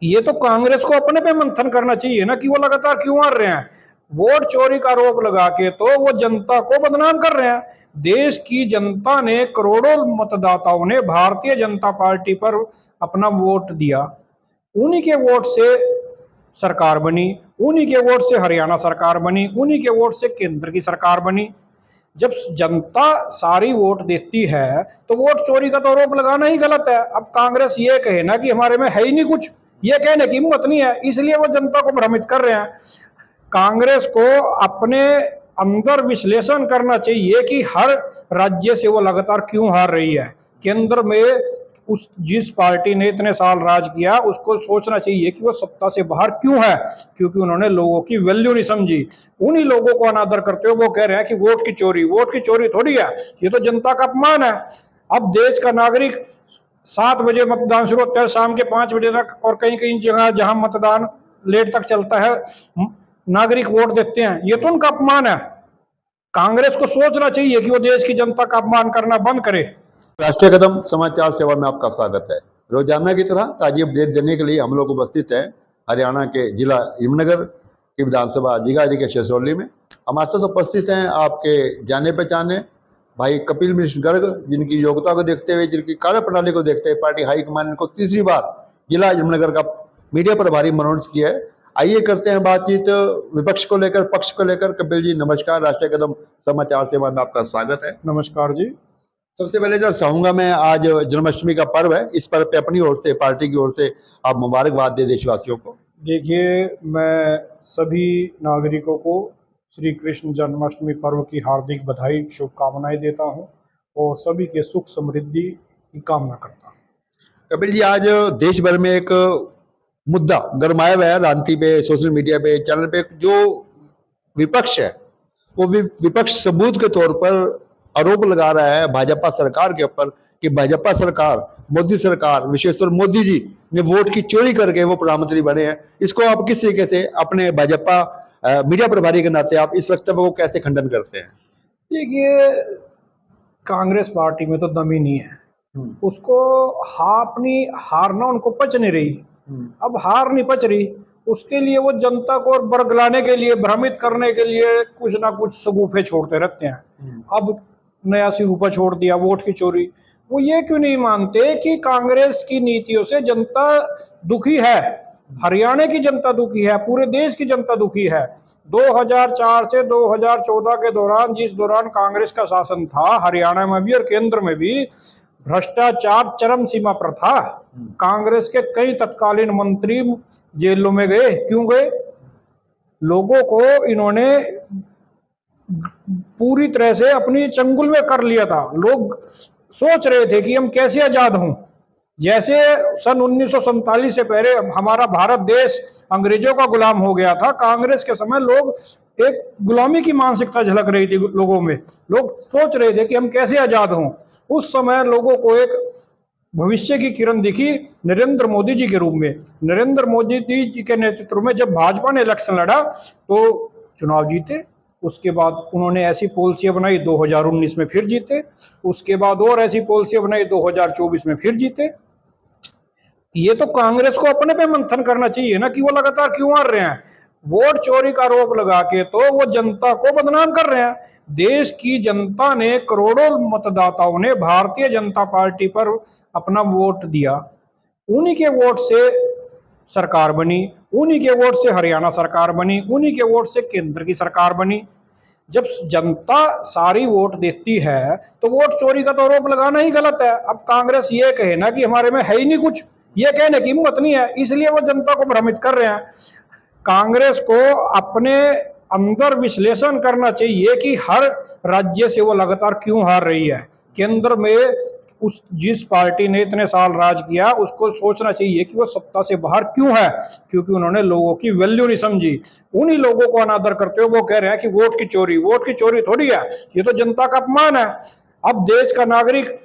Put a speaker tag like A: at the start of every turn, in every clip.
A: ये तो कांग्रेस को अपने पे मंथन करना चाहिए ना कि वो लगातार क्यों हार रहे हैं। वोट चोरी का आरोप लगा के तो वो जनता को बदनाम कर रहे हैं। देश की जनता ने, करोड़ों मतदाताओं ने भारतीय जनता पार्टी पर अपना वोट दिया। उन्हीं के वोट से सरकार बनी, उन्हीं के वोट से हरियाणा सरकार बनी, उन्हीं के वोट से केंद्र की सरकार बनी। जब जनता सारी वोट देती है तो वोट चोरी का तो आरोप लगाना ही गलत है। अब कांग्रेस ये कहे ना कि हमारे में है ही नहीं कुछ, ये कहने की हिम्मत नहीं है, इसलिए वो जनता को भ्रमित कर रहे हैं। कांग्रेस को अपने अंदर विश्लेषण करना चाहिए कि हर राज्य से वो लगातार क्यों हार रही है। केंद्र में उस जिस पार्टी ने इतने साल राज किया उसको सोचना चाहिए कि वो सत्ता से बाहर क्यों है, क्योंकि उन्होंने लोगों की वैल्यू नहीं समझी। उन्हीं लोगों को अनादर करते हुए वो कह रहे हैं कि वोट की चोरी थोड़ी है, ये तो जनता का अपमान है। अब देश का नागरिक 7 बजे मतदान शुरू होता है, शाम के 5 बजे तक, और कहीं कहीं जगह जहां मतदान लेट तक चलता है नागरिक वोट देते हैं, ये तो उनका अपमान है। कांग्रेस को सोचना चाहिए कि वो देश की जनता का अपमान करना बंद करे।
B: राष्ट्रीय कदम समाचार सेवा में आपका स्वागत है। रोजाना की तरह ताजी अपडेट देने के लिए हम लोग उपस्थित हैं हरियाणा के जिला यमुनानगर की विधानसभा जिगारी के शहसोली में। हमारे साथ उपस्थित हैं आपके जाने पहचाने भाई कपिल मिश्र गर्ग, जिनकी योग्यता को देखते हुए, जिनकी कार्यप्रणाली को देखते हुए पार्टी हाईकमान इनको तीसरी बार जिला यमुनानगर का मीडिया प्रभारी मनोनीत किया है। आइए करते हैं बातचीत विपक्ष को लेकर, पक्ष को लेकर। कपिल जी नमस्कार, राष्ट्रीय कदम समाचार सेवा में आपका स्वागत है।
A: नमस्कार जी।
B: सबसे पहले जो चाहूंगा मैं, आज जन्माष्टमी का पर्व है, इस पर्व पे अपनी ओर से, पार्टी की ओर से आप मुबारकबाद दे देशवासियों को।
A: देखिए, मैं सभी नागरिकों को श्री कृष्ण जन्माष्टमी पर्व की हार्दिक बधाई, शुभकामनाएं देता हूं और सभी के सुख समृद्धि की कामना करता हूं।
B: कपिल जी, आज देश भर में एक मुद्दा गरमाया हुआ है, रांती पे, सोशल मीडिया पे, चैनल पे। जो विपक्ष है वो विपक्ष सबूत के तौर पर आरोप लगा रहा है भाजपा सरकार के ऊपर कि भाजपा सरकार, मोदी सरकार, विशेषकर मोदी जी ने वोट की चोरी करके वो प्रधानमंत्री बने हैं। इसको आप किस तरीके से अपने भाजपा मीडिया प्रभारी के नाते आप इस वक्तव्य को कैसे खंडन करते हैं?
A: देखिए, कांग्रेस पार्टी में तो दम ही नहीं है। उसको अपनी हारना उनको पच नहीं रही। अब हार नहीं पच रही, उसके लिए वो जनता को बरगलाने के लिए, भ्रमित करने के लिए कुछ ना कुछ सगुफे छोड़ते रहते हैं। अब नया सिगुफा छोड़ दिया, वोट की चोरी। वो ये क्यों नहीं मानते कि कांग्रेस की नीतियों से जनता दुखी है, हरियाणा की जनता दुखी है, पूरे देश की जनता दुखी है। 2004 से 2014 के दौरान, जिस दौरान कांग्रेस का शासन था हरियाणा में भी और केंद्र में भी, भ्रष्टाचार चरम सीमा पर था। कांग्रेस के कई तत्कालीन मंत्री जेलों में गए। क्यों गए? लोगों को इन्होंने पूरी तरह से अपनी चंगुल में कर लिया था। लोग सोच रहे थे कि हम कैसे आजाद हों। जैसे सन 1947 से पहले हमारा भारत देश अंग्रेजों का गुलाम हो गया था, कांग्रेस के समय लोग एक गुलामी की मानसिकता झलक रही थी लोगों में। लोग सोच रहे थे कि हम कैसे आजाद हों। उस समय लोगों को एक भविष्य की किरण दिखी नरेंद्र मोदी जी के रूप में। नरेंद्र मोदी जी के नेतृत्व में जब भाजपा ने इलेक्शन लड़ा तो चुनाव जीते। उसके बाद उन्होंने ऐसी पॉलिसियां बनाई, 2019 में फिर जीते। उसके बाद और ऐसी पॉलिसियां बनाई, 2024 में फिर जीते। ये तो कांग्रेस को अपने पे मंथन करना चाहिए ना कि वो लगातार क्यों हार रहे हैं। वोट चोरी का आरोप लगा के तो वो जनता को बदनाम कर रहे हैं। देश की जनता ने, करोड़ों मतदाताओं ने भारतीय जनता पार्टी पर अपना वोट दिया। उन्हीं के वोट से सरकार बनी, उन्हीं के वोट से हरियाणा सरकार बनी, उन्हीं के वोट से केंद्र की सरकार बनी। जब जनता सारी वोट देती है तो वोट चोरी का तो आरोप लगाना ही गलत है। अब कांग्रेस ये कहे ना कि हमारे में है ही नहीं कुछ, ये कहने की हिम्मत नहीं है, इसलिए वो जनता को भ्रमित कर रहे हैं। कांग्रेस को अपने अंदर विश्लेषण करना चाहिए कि हर राज्य से वो लगातार क्यों हार रही है। केंद्र में जिस पार्टी ने इतने साल राज किया उसको सोचना चाहिए कि वो सत्ता से बाहर क्यों है, क्योंकि उन्होंने लोगों की वैल्यू नहीं समझी। उन्हीं लोगों को अनादर करते हुए वो कह रहे हैं कि वोट की चोरी थोड़ी है, ये तो जनता का अपमान है। अब देश का नागरिक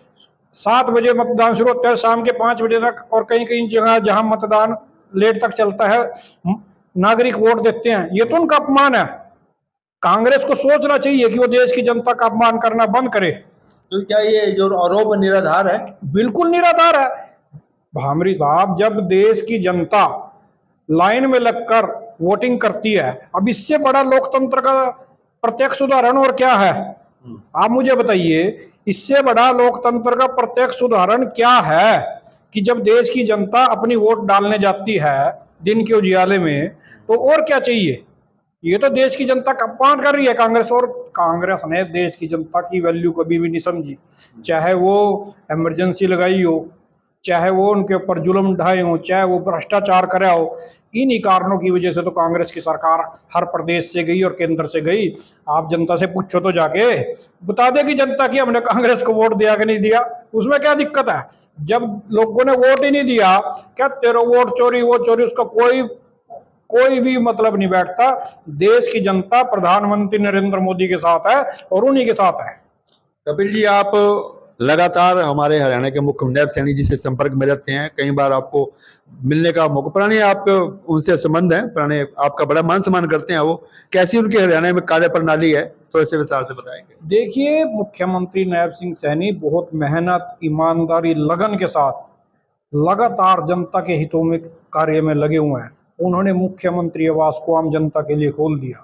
A: 7 बजे मतदान शुरू होता है, शाम के 5 बजे तक, और कहीं कहीं जगह जहां मतदान लेट तक चलता है नागरिक वोट देते हैं, ये तो उनका अपमान है। कांग्रेस को सोचना चाहिए कि वो देश की जनता का अपमान करना बंद करे।
B: तो क्या ये जो आरोप निराधार है?
A: बिल्कुल निराधार है भामरी साहब। जब देश की जनता लाइन में लगकर वोटिंग करती है। अब इससे बड़ा लोकतंत्र का प्रत्यक्ष उदाहरण और क्या है? आप मुझे बताइए, इससे बड़ा लोकतंत्र का प्रत्यक्ष उदाहरण क्या है कि जब देश की जनता अपनी वोट डालने जाती है दिन के उजियाले में, तो और क्या चाहिए? ये तो देश की जनता का अपमान कर रही है कांग्रेस, और कांग्रेस ने देश की जनता की वैल्यू कभी भी नहीं समझी। चाहे वो इमरजेंसी लगाई हो, चाहे वो उनके ऊपर जुल्म ढाए हो, चाहे वो भ्रष्टाचार करा हो, इन्हीं कारणों की वजह से तो कांग्रेस की सरकार हर प्रदेश से गई और केंद्र से गई। आप जनता से पूछो तो जाके बता देगी जनता कि हमने कांग्रेस को वोट दिया कि नहीं दिया। उसमें क्या दिक्कत है? जब लोगों ने वोट ही नहीं दिया, क्या तेरा वोट चोरी वो चोरी, उसका कोई कोई भी मतलब नहीं बैठता। देश की जनता प्रधानमंत्री नरेंद्र मोदी के साथ है और उन्हीं के साथ है।
B: कपिल जी, आप लगातार हमारे हरियाणा के मुख्य नैब सैनी जी से संपर्क में रहते हैं, कई बार आपको मिलने का मौका, पुराने आपके उनसे संबंध है, पुराने आपका बड़ा मान सम्मान करते हैं वो, कैसी उनकी हरियाणा में कार्य प्रणाली है, थोड़े से विस्तार से बताएंगे।
A: देखिए, मुख्यमंत्री नैब सिंह सैनी बहुत मेहनत, ईमानदारी, लगन के साथ लगातार जनता के हितों में कार्य में लगे हुए हैं। उन्होंने मुख्यमंत्री आवास को आम जनता के लिए खोल दिया।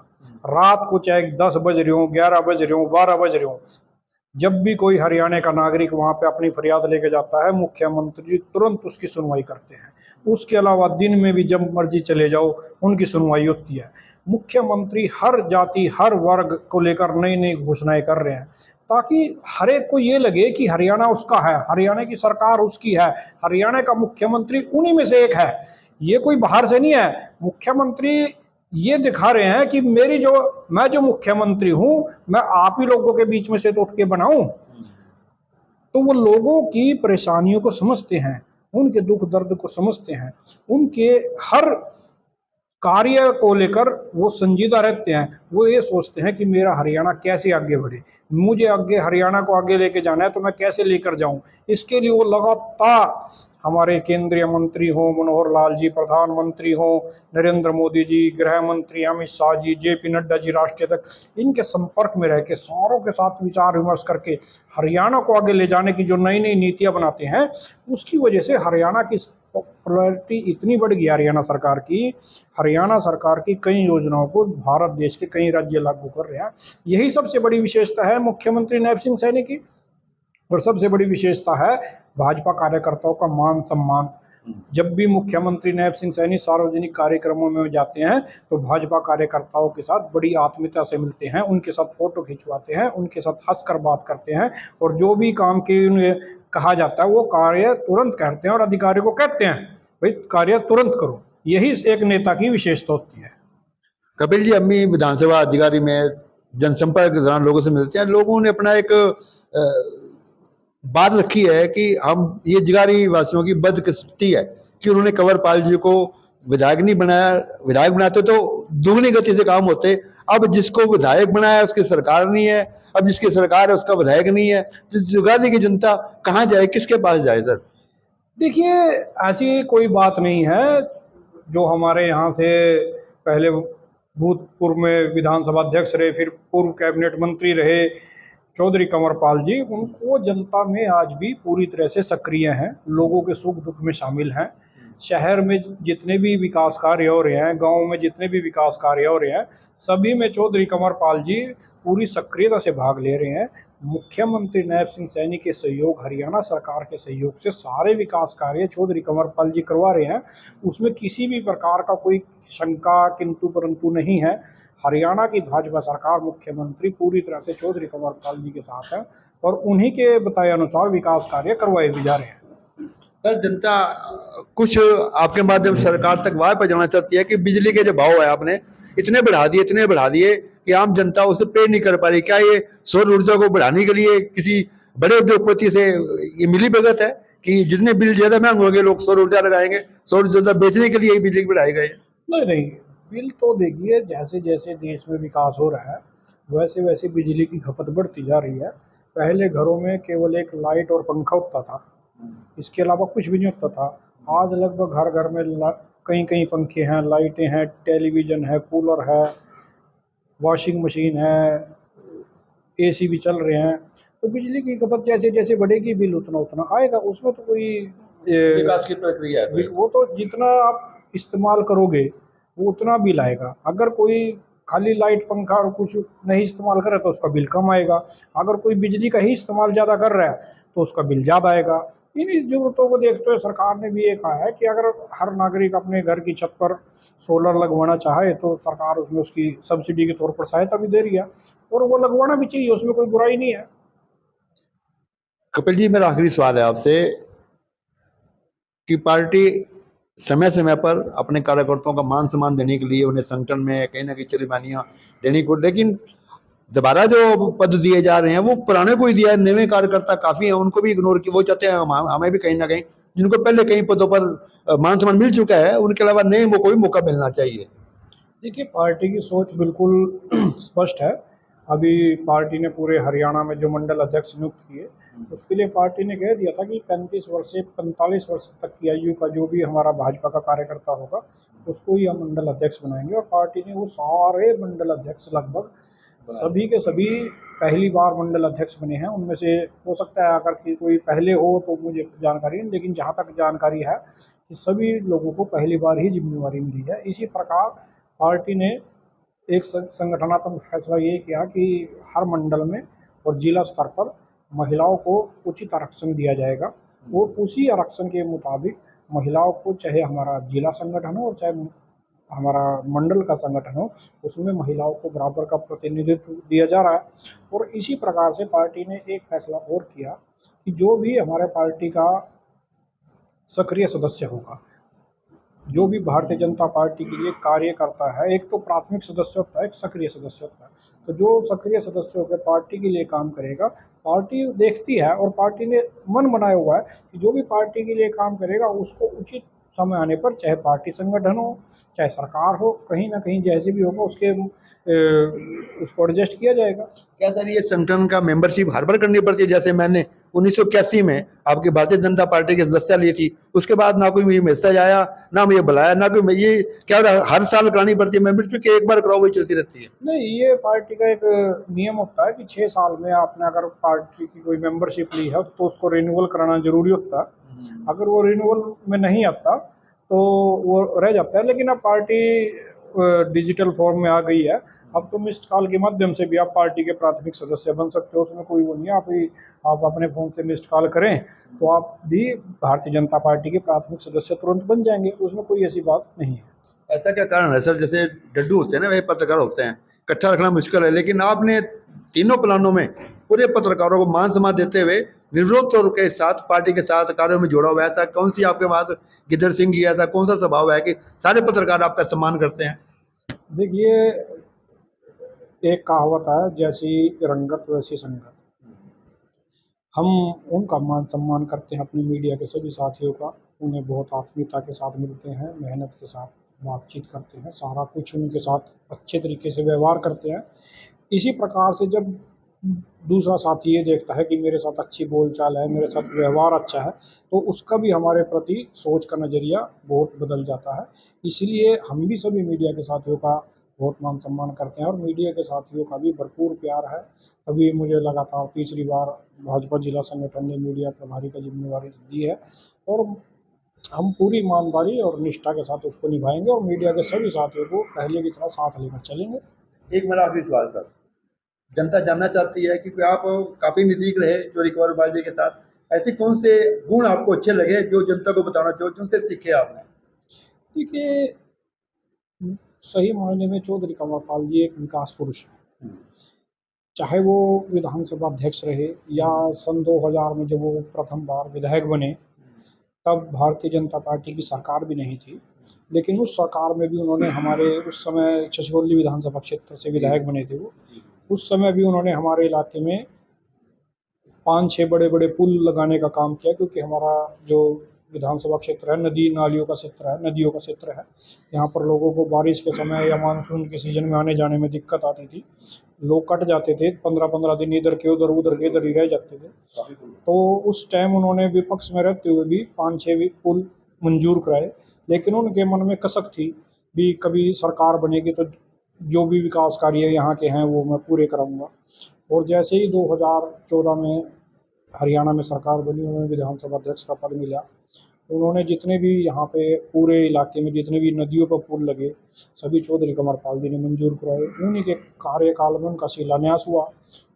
A: रात को चाहे 10 बज रहे हो, 11 बज रहे हो, 12 बज रहे हो, जब भी कोई हरियाणा का नागरिक वहां पे अपनी फरियाद लेके जाता है, मुख्यमंत्री जी तुरंत उसकी सुनवाई करते हैं। उसके अलावा दिन में भी जब मर्जी चले जाओ, उनकी सुनवाई होती है। मुख्यमंत्री हर जाति, हर वर्ग को लेकर नई नई घोषणाएं कर रहे हैं, ताकि हर एक को ये लगे कि हरियाणा उसका है, हरियाणा की सरकार उसकी है, हरियाणा का मुख्यमंत्री उन्हीं में से एक है। ये कोई बाहर से नहीं है। मुख्यमंत्री ये दिखा रहे हैं कि मैं जो मुख्यमंत्री हूं, मैं आप ही लोगों के बीच में से तो उठ के बनाऊं। तो वो लोगों की परेशानियों को समझते हैं, उनके दुख दर्द को समझते हैं, उनके हर कार्य को लेकर वो संजीदा रहते हैं। वो ये सोचते हैं कि मेरा हरियाणा कैसे आगे बढ़े, मुझे आगे हरियाणा को आगे लेके जाना है, तो मैं कैसे लेकर जाऊं। इसके लिए वो लगातार, हमारे केंद्रीय मंत्री हो मनोहर लाल जी, प्रधानमंत्री हो नरेंद्र मोदी जी, गृह मंत्री अमित शाह जी, जेपी नड्डा जी राष्ट्रीय अध्यक्ष, इनके संपर्क में रह के सारों के साथ विचार विमर्श करके हरियाणा को आगे ले जाने की जो नई नई नीतियां बनाते हैं, उसकी वजह से हरियाणा की पॉपुलैरिटी इतनी बढ़ गई हरियाणा सरकार की। हरियाणा सरकार की कई योजनाओं को भारत देश के कई राज्य लागू कर रहे हैं। यही सबसे बड़ी विशेषता है मुख्यमंत्री नैब सिंह सैनी की। और सबसे बड़ी विशेषता है भाजपा कार्यकर्ताओं का मान सम्मान। जब भी मुख्यमंत्री नैब सिंह सैनी सार्वजनिक कार्यक्रमों में जाते हैं, तो भाजपा कार्यकर्ताओं के साथ बड़ी आत्मीयता से मिलते हैं, उनके साथ फोटो खिंचवाते हैं, उनके साथ हंसकर बात करते हैं, और जो भी काम की उन्हें कहा जाता है वो कार्य तुरंत करते हैं, और अधिकारी को कहते हैं भाई कार्य तुरंत करो। यही एक नेता की विशेषता होती है।
B: कपिल जी, अम्मी विधानसभा अधिकारी में जनसंपर्क के दौरान लोगों से मिलते हैं, लोगों ने अपना एक बात रखी है कि हम, ये जिगारी वासियों की बदकिस्मती है कि उन्होंने कंवरपाल जी को विधायक नहीं बनाया। विधायक बनाते तो दुगनी गति से काम होते। अब जिसको विधायक बनाया उसकी सरकार नहीं है, अब जिसकी सरकार है उसका विधायक नहीं है। तो जुगाड़ी की जनता कहाँ जाए, किसके पास जाए सर?
A: देखिए, ऐसी कोई बात नहीं है। जो हमारे यहाँ से पहले भूतपूर्व में विधानसभा अध्यक्ष रहे, फिर पूर्व कैबिनेट मंत्री रहे चौधरी कंवरपाल जी, उनको जनता में आज भी पूरी तरह से सक्रिय हैं, लोगों के सुख दुख में शामिल हैं। शहर में जितने भी विकास कार्य हो रहे हैं, गांव में जितने भी विकास कार्य हो रहे हैं, सभी में चौधरी कंवरपाल जी पूरी सक्रियता से भाग ले रहे हैं। मुख्यमंत्री नैब सिंह सैनी के सहयोग, हरियाणा सरकार के सहयोग से सारे विकास कार्य चौधरी कंवरपाल जी करवा रहे हैं। उसमें किसी भी प्रकार का कोई शंका किंतु परंतु नहीं है। हरियाणा की भाजपा सरकार, मुख्यमंत्री पूरी तरह से चौधरी कंवरपाल जी के साथ है, और उन्हीं के बताए अनुसार विकास कार्य करवाए भी जा रहे हैं।
B: सर, जनता कुछ आपके माध्यम से सरकार तक वाह पर जाना चाहती है कि बिजली के जो भाव है आपने इतने बढ़ा दिए कि आम जनता उसे पे नहीं कर पा रही। क्या ये सौर ऊर्जा को बढ़ाने के लिए किसी बड़े उद्योगपति से ये मिली भगत है कि जितने बिल ज्यादा महंगे होंगे लोग सौर ऊर्जा लगाएंगे, सौर ऊर्जा बेचने के लिए बिजली बढ़ाए गए?
A: नहीं नहीं, बिल तो देखिए, जैसे जैसे देश में विकास हो रहा है वैसे वैसे बिजली की खपत बढ़ती जा रही है। पहले घरों में केवल एक लाइट और पंखा होता था, इसके अलावा कुछ भी नहीं होता था। आज लगभग हर घर में कई कई पंखे हैं, लाइटें हैं, टेलीविज़न है, कूलर है, वॉशिंग मशीन है, एसी भी चल रहे हैं। तो बिजली की खपत जैसे जैसे बढ़ेगी बिल उतना उतना आएगा। उसमें तो कोई
B: विकास की प्रक्रिया है।
A: वो तो जितना आप इस्तेमाल करोगे वो उतना बिल आएगा। अगर कोई खाली लाइट पंखा और कुछ नहीं इस्तेमाल करे तो उसका बिल कम आएगा। अगर कोई बिजली का ही इस्तेमाल ज़्यादा कर रहा है तो उसका बिल ज़्यादा आएगा। इन्हीं ज़रूरतों को देखते हुए सरकार ने भी ये कहा है कि अगर हर नागरिक अपने घर की छत पर सोलर लगवाना चाहे तो सरकार उसमें उसकी सब्सिडी के तौर पर सहायता भी दे रही है, और वो लगवाना भी चाहिए, उसमें कोई बुराई नहीं है।
B: कपिल जी, मेरा आखिरी सवाल है आपसे कि पार्टी समय समय पर अपने कार्यकर्ताओं का मान सम्मान देने के लिए उन्हें संगठन में कहीं ना कहीं चलिमानियां देनी को, लेकिन दोबारा जो पद दिए जा रहे हैं वो पुराने को ही दिया है। नए कार्यकर्ता काफी हैं, उनको भी इग्नोर किया। वो चाहते हैं हमें भी कहीं ना कहीं जिनको पहले कई पदों पर मान सम्मान मिल चुका है उनके अलावा नए को भी मौका मिलना चाहिए।
A: देखिए, पार्टी की सोच बिल्कुल स्पष्ट है। अभी पार्टी ने पूरे हरियाणा में जो मंडल अध्यक्ष नियुक्त किए, उसके लिए पार्टी ने कह दिया था कि 35 वर्ष से 45 वर्ष तक की आयु का जो भी हमारा भाजपा का कार्यकर्ता होगा उसको ही हम मंडल अध्यक्ष बनाएंगे। और पार्टी ने वो सारे मंडल अध्यक्ष लगभग सभी के सभी पहली बार मंडल अध्यक्ष बने हैं। उनमें से हो सकता है अगर कि कोई पहले हो तो मुझे जानकारी नहीं, लेकिन जहाँ तक जानकारी है कि सभी लोगों को पहली बार ही जिम्मेवारी मिली है। इसी प्रकार पार्टी ने एक संगठनात्मक फैसला ये किया कि हर मंडल में और जिला स्तर पर महिलाओं को उचित आरक्षण दिया जाएगा, और उसी आरक्षण के मुताबिक महिलाओं को, चाहे हमारा जिला संगठन हो और चाहे हमारा मंडल का संगठन हो, उसमें महिलाओं को बराबर का प्रतिनिधित्व दिया जा रहा है। और इसी प्रकार से पार्टी ने एक फैसला और किया कि जो भी हमारे पार्टी का सक्रिय सदस्य होगा, जो भी भारतीय जनता पार्टी के लिए कार्य करता है, एक तो प्राथमिक सदस्य होता है, एक सक्रिय सदस्य होता है। तो जो सक्रिय सदस्य होकर पार्टी के लिए काम करेगा, पार्टी देखती है और पार्टी ने मन बनाया हुआ है कि जो भी पार्टी के लिए काम करेगा उसको उचित समय आने पर, चाहे पार्टी संगठन हो चाहे सरकार हो, कहीं ना कहीं जैसे भी होगा उसको एडजस्ट किया जाएगा।
B: क्या सर ये संगठन का मेंबरशिप हर बार करनी पड़ती है? जैसे मैंने 1981 में आपकी भारतीय जनता पार्टी की सदस्यता ली थी, उसके बाद ना कोई मुझे मैसेज आया, ना मुझे बुलाया, ना कोई, ये क्या हर साल करानी पड़ती है मेंबरशिप कि एक बार कराओ वही चलती रहती है?
A: नहीं, ये पार्टी का एक नियम होता है कि 6 साल में आपने अगर पार्टी की कोई मेंबरशिप ली है तो उसको रिन्यूअल कराना जरूरी होता है। अगर वो रिन्यूअल में नहीं आता तो वो रह जाता है। लेकिन अब पार्टी डिजिटल फॉर्म में आ गई है। अब तो मिस्ड कॉल के माध्यम से भी आप पार्टी के प्राथमिक सदस्य बन सकते हो, उसमें कोई वो नहीं है। आप अपने फ़ोन से मिस्ड कॉल करें तो आप भी भारतीय जनता पार्टी के प्राथमिक सदस्य तुरंत बन जाएंगे, उसमें कोई ऐसी बात नहीं है।
B: ऐसा क्या कारण है सर? जैसे डड्डू होते हैं ना, वही पत्रकार होते हैं, इकट्ठा रखना मुश्किल है, लेकिन आपने तीनों प्लानों में पूरे पत्रकारों को मान सम्मान देते हुए निर्विरोध तौर के साथ पार्टी के साथ कार्यों में जोड़ा हुआ है। ऐसा कौन सी आपके पास गिदर सिंह की ऐसा कौन सा स्वभाव है कि सारे पत्रकार आपका सम्मान करते हैं?
A: देखिए, एक कहावत है, जैसी रंगत वैसी संगत। हम उनका मान सम्मान करते हैं, अपनी मीडिया के सभी साथियों का। उन्हें बहुत आत्मीयता के साथ मिलते हैं, मेहनत के साथ बातचीत करते हैं, सारा कुछ उनके साथ अच्छे तरीके से व्यवहार करते हैं। इसी प्रकार से जब दूसरा साथी ये देखता है कि मेरे साथ अच्छी बोलचाल है, मेरे साथ व्यवहार अच्छा है, तो उसका भी हमारे प्रति सोच का नज़रिया बहुत बदल जाता है। इसलिए हम भी सभी मीडिया के साथियों का बहुत मान सम्मान करते हैं, और मीडिया के साथियों का भी भरपूर प्यार है। तभी मुझे लगातार तीसरी बार भाजपा जिला संगठन ने मीडिया प्रभारी का जिम्मेवारी दी है, और हम पूरी ईमानदारी और निष्ठा के साथ उसको निभाएंगे और मीडिया के सभी साथियों को पहले की तरह साथ लेकर चलेंगे।
B: एक मेरा आखिरी सवाल सर, जनता जानना चाहती है क्योंकि आप काफी नजदीक रहे चोरी कबार बाजी के साथ, ऐसे कौन से गुण आपको अच्छे लगे जो जनता को बताना चाहो, जिनसे सीखे आपने?
A: देखिए, सही मायने में चौधरी कंवरपाल जी एक विकास पुरुष है। चाहे वो विधानसभा अध्यक्ष रहे या सन 2000 में जब वो प्रथम बार विधायक बने, तब भारतीय जनता पार्टी की सरकार भी नहीं थी, लेकिन उस सरकार में भी उन्होंने हमारे, उस समय छछरौली विधानसभा क्षेत्र से विधायक बने थे वो, उस समय भी उन्होंने हमारे इलाके में 5-6 बड़े-बड़े पुल लगाने का काम किया, क्योंकि हमारा जो विधानसभा क्षेत्र है नदी नालियों का क्षेत्र है, नदियों का क्षेत्र है। यहाँ पर लोगों को बारिश के समय या मानसून के सीज़न में आने जाने में दिक्कत आती थी। लोग कट जाते थे, 15-15 दिन इधर के उधर के इधर ही रह जाते थे। तो उस टाइम उन्होंने विपक्ष में रहते हुए भी 5-6 भी पुल मंजूर कराए, लेकिन उनके मन में कसक थी भी कभी सरकार बनेगी तो जो भी विकास कार्य यहाँ के हैं वो मैं पूरे कराऊंगा। और जैसे ही 2014 में हरियाणा में सरकार बनी, उन्हें विधानसभा अध्यक्ष का पद मिला, उन्होंने जितने भी यहाँ पे पूरे इलाके में जितने भी नदियों पर पुल लगे सभी चौधरी कमरपाल जी ने मंजूर करवाए। उन्हीं के कार्यकाल में उनका शिलान्यास हुआ,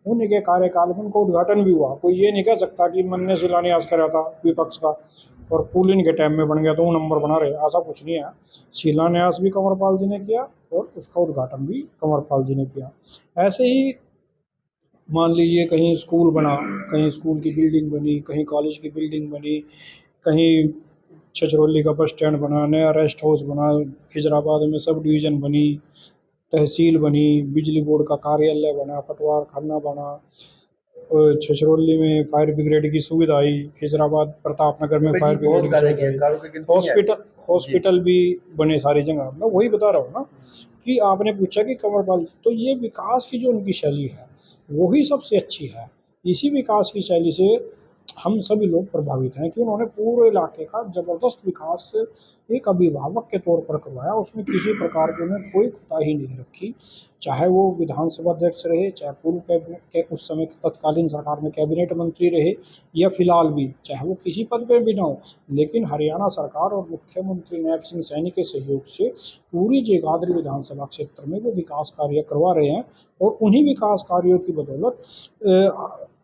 A: उन्हीं के कार्यकाल में उनका उद्घाटन भी हुआ। कोई ये नहीं कह सकता कि मन ने शिलान्यास करा था विपक्ष का और पुल इनके टाइम में बन गया तो वो नंबर बना रहे, ऐसा कुछ नहीं है। शिलान्यास भी कंवरपाल जी ने किया और उसका उद्घाटन भी कंवरपाल जी ने किया। ऐसे ही मान लीजिए कहीं स्कूल बना, कहीं स्कूल की बिल्डिंग बनी, कहीं कॉलेज की बिल्डिंग बनी, कहीं छछरौली का बस स्टैंड बना, नया रेस्ट हाउस बना, खिजराबाद में सब डिवीज़न बनी, तहसील बनी, बिजली बोर्ड का कार्यालय बना, पटवार खाना बना, और छछरौली में फायर ब्रिगेड की सुविधा आई, खिजराबाद प्रतापनगर में फायर ब्रिगेड की सुविधा आई, हॉस्पिटल भी बने सारी जगह। मैं वही बता रहा हूँ ना कि आपने पूछा कि कंवरपाल, तो ये विकास की जो उनकी शैली है वही सबसे अच्छी है। इसी विकास की शैली से हम सभी लोग प्रभावित हैं कि उन्होंने पूरे इलाके का ज़बरदस्त विकास एक अभिभावक के तौर पर करवाया। उसमें किसी प्रकार की उन्होंने कोई कोताही नहीं रखी, चाहे वो विधानसभा अध्यक्ष रहे, चाहे पूर्व कैबिनेट के उस समय तत्कालीन सरकार में कैबिनेट मंत्री रहे या फिलहाल भी, चाहे वो किसी पद पर भी ना हो, लेकिन हरियाणा सरकार और मुख्यमंत्री नायब सिंह सैनी के सहयोग से पूरी जगाधरी विधानसभा क्षेत्र में वो विकास कार्य करवा रहे हैं। और उन्हीं विकास कार्यों की बदौलत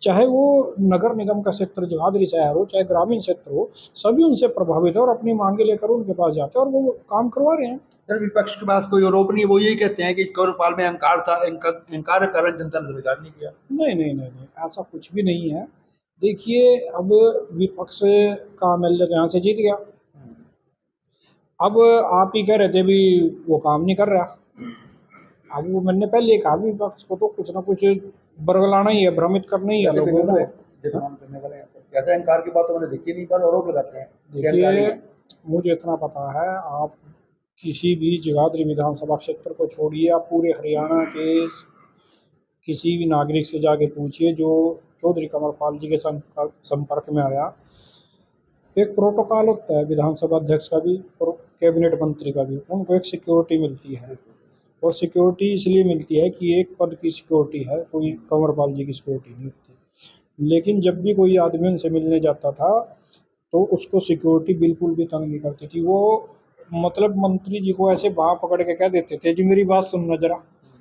A: चाहे वो नगर निगम का क्षेत्र जगाधरी शहर हो, चाहे ग्रामीण क्षेत्र हो, सभी उनसे प्रभावित है और अपनी मांगे लेकर उनके पास जाते हैं और वो काम करवा रहे हैं।
C: सर, विपक्ष के पास कोई आरोप नहीं, वो यही कहते हैं कि कंवरपाल में अहंकार था, अहंकार के कारण जनता ने स्वीकार नहीं किया।
A: नहीं, ऐसा कुछ भी नहीं है। देखिए, अब विपक्ष का एमएलए तो यहाँ से जीत गया, अब आप ही कह रहे थे भी वो काम नहीं कर रहा। अब वो मैंने पहले कहा विपक्ष को तो कुछ ना कुछ बरगलाना ही है, भ्रमित करना ही है लोगों को।
C: करने वाले ऐसे अहंकार की बात तो मैंने देखी नहीं, पर आरोप लगाते हैं।
A: देखिए, मुझे इतना पता है, आप किसी भी जगाधरी विधानसभा क्षेत्र को छोड़िए, आप पूरे हरियाणा के किसी भी नागरिक से जाके पूछिए जो चौधरी कंवरपाल जी के संपर्क में आया। एक प्रोटोकॉल होता है विधानसभा अध्यक्ष का भी और कैबिनेट मंत्री का भी, उनको एक सिक्योरिटी मिलती है और सिक्योरिटी इसलिए मिलती है कि एक पद की सिक्योरिटी है, कोई कंवरपाल जी की सिक्योरिटी नहीं होती। लेकिन जब भी कोई आदमी उनसे मिलने जाता था तो उसको सिक्योरिटी बिल्कुल भी तंग नहीं करती थी। वो मतलब मंत्री जी को ऐसे बाँह पकड़ के कह देते थे जी मेरी बात सुनना जरा,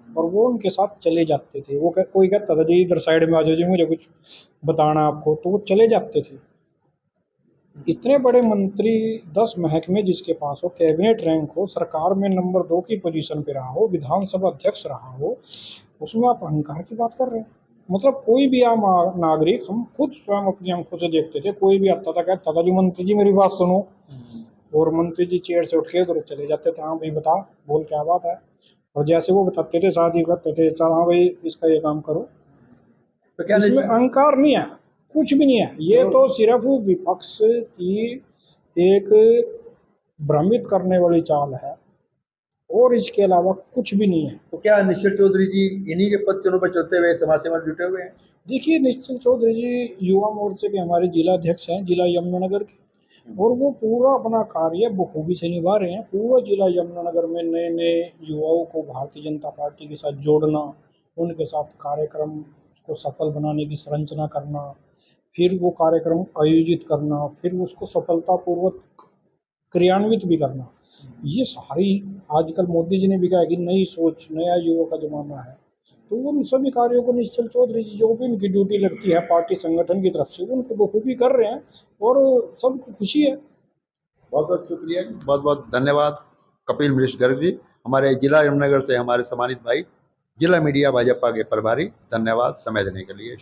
A: और वो उनके साथ चले जाते थे। वो कोई कहता था जी इधर साइड में आ जाओ जी, मुझे कुछ बताना आपको, तो वो चले जाते थे। इतने बड़े मंत्री 10 महकमे जिसके पास हो, कैबिनेट रैंक हो, सरकार में नंबर 2 की पोजीशन पे रहा हो, विधानसभा अध्यक्ष रहा हो, उसमें आप अहंकार की बात कर रहे हैं। मतलब कोई भी आम नागरिक, हम खुद स्वयं अपनी आंखों से देखते थे, कोई भी आता था कहता था जी मंत्री जी मेरी बात सुनो, और मंत्री जी चेयर से उठ के उधर चले जाते थे, हाँ भाई बता, बोल क्या बात है। और जैसे वो बताते थे साथ ही करते थे, चल हाँ भाई इसका ये काम करो।
C: तो क्या
A: इसमें अहंकार नहीं है, कुछ भी नहीं है। ये तो सिर्फ विपक्ष की एक भ्रमित करने वाली चाल है और इसके अलावा कुछ भी नहीं है।
C: तो क्या निश्चल चौधरी जी इन्हीं के पद चुनाव पर चलते हुए समाज सेवा में जुटे हुए हैं?
A: देखिए, निश्चल चौधरी जी युवा मोर्चे के हमारे जिला अध्यक्ष हैं, जिला यमुनानगर के, और वो पूरा अपना कार्य बखूबी से निभा रहे हैं। पूरा जिला यमुनानगर में नए नए युवाओं को भारतीय जनता पार्टी के साथ जोड़ना, उनके साथ कार्यक्रम को सफल बनाने की संरचना करना, फिर वो कार्यक्रम आयोजित करना, फिर उसको सफलतापूर्वक क्रियान्वित भी करना, ये सारी आजकल मोदी जी ने भी कहा कि नई सोच, नया युवा का ज़माना है। तो उन सभी कार्यों को निश्चल चौधरी जी जो भी उनकी ड्यूटी लगती है पार्टी संगठन की तरफ से, उनको बखूबी कर रहे हैं और सबको खुशी है।
B: बहुत बहुत शुक्रिया, बहुत बहुत धन्यवाद कपिल मृष गर्ग जी, हमारे जिला यमुनानगर से हमारे सम्मानित भाई, जिला मीडिया भाजपा के प्रभारी। धन्यवाद समय देने के लिए।